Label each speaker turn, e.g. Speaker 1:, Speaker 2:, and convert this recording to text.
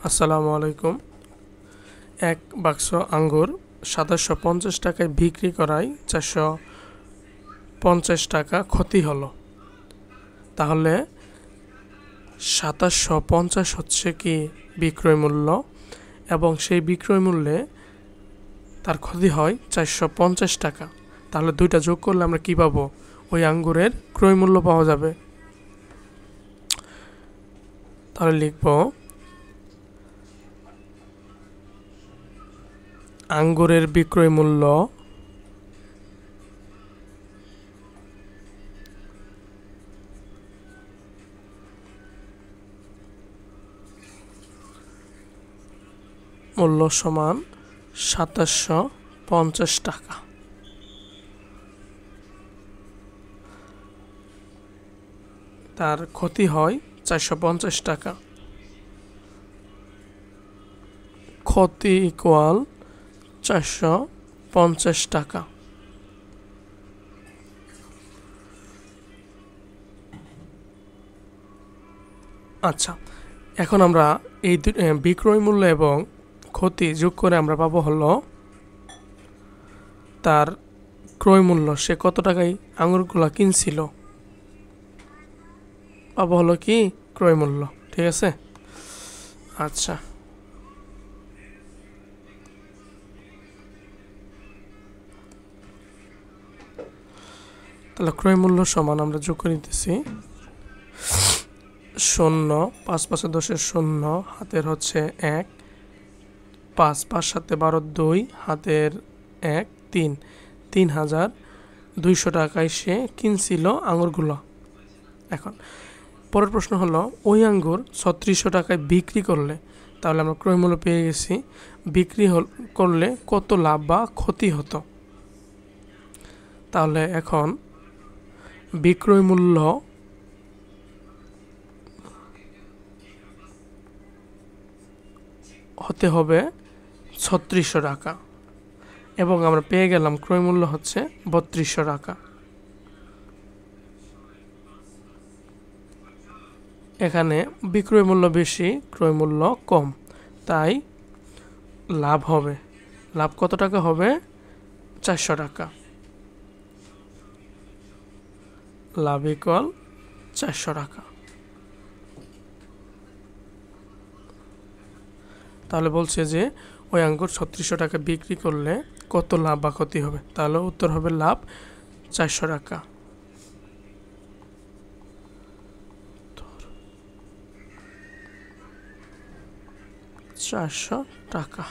Speaker 1: আসসালামু আলাইকুম। এক বাক্স আঙ্গুর ২৭৫০ টাকায় বিক্রি করায় ৪৫০ টাকা ক্ষতি হলো। তাহলে ২৭৫০ হচ্ছে কি বিক্রয় মূল্য, এবং সেই বিক্রয় মূল্যে তার ক্ষতি হয় ৪৫০ টাকা। তাহলে দুইটা যোগ করলে আমরা কি পাবো? ওই আঙ্গুরের ক্রয় মূল্য পাওয়া যাবে। তাহলে লিখব আঙ্গুরের বিক্রয় মূল্য সমান ২৭৫০ টাকা। তার ক্ষতি হয় ৪৫০ টাকা। ক্ষতি ইকুয়াল ৪৫০ টাকা। আচ্ছা, এখন আমরা এই বিক্রয় মূল্য এবং ক্ষতি যোগ করে আমরা পাবো হলো তার ক্রয় মূল্য, সে কত টাকায় আঙুরগুলা কিনছিল, পাবো হলো কি ক্রয় মূল্য। ঠিক আছে। আচ্ছা, তাহলে ক্রয় মূল্য সমান আমরা যোগ করে নিতেছি ০, ৫ ৫ ১০ শূন্য, হাতের হচ্ছে ১, ৫ ৫ ৭ ১২ ২, হাতের ১ ৩, ৩,২০০ টাকায় সে কিনছিল আঙুরগুলো। এখন পরের প্রশ্ন হলো ওই আঙ্গুর ৩৬০০ টাকায় বিক্রি করলে, তাহলে আমরা ক্রয় মূল্য পেয়ে গেছি। বিক্রি করলে কত লাভ বা ক্ষতি হতো? তাহলে এখন বিক্রয় মূল্য হতে হবে ৩৬০০ টাকা, এবং আমরা পেয়ে গেলাম ক্রয় মূল্য হচ্ছে ৩২০০ টাকা। এখানে বিক্রয় মূল্য বেশি, ক্রয় মূল্য কম, তাই লাভ হবে। লাভ কত টাকা হবে? ৪০০ টাকা। লাভ ইকুয়াল ৪০০ টাকা। তাহলে বলছে যে ওই আঙ্গুর ৩৬০০ টাকা বিক্রি করলে কত লাভ বা ক্ষতি হবে? তাহলে উত্তর হবে লাভ ৪০০ টাকা। ৪০০ টাকা।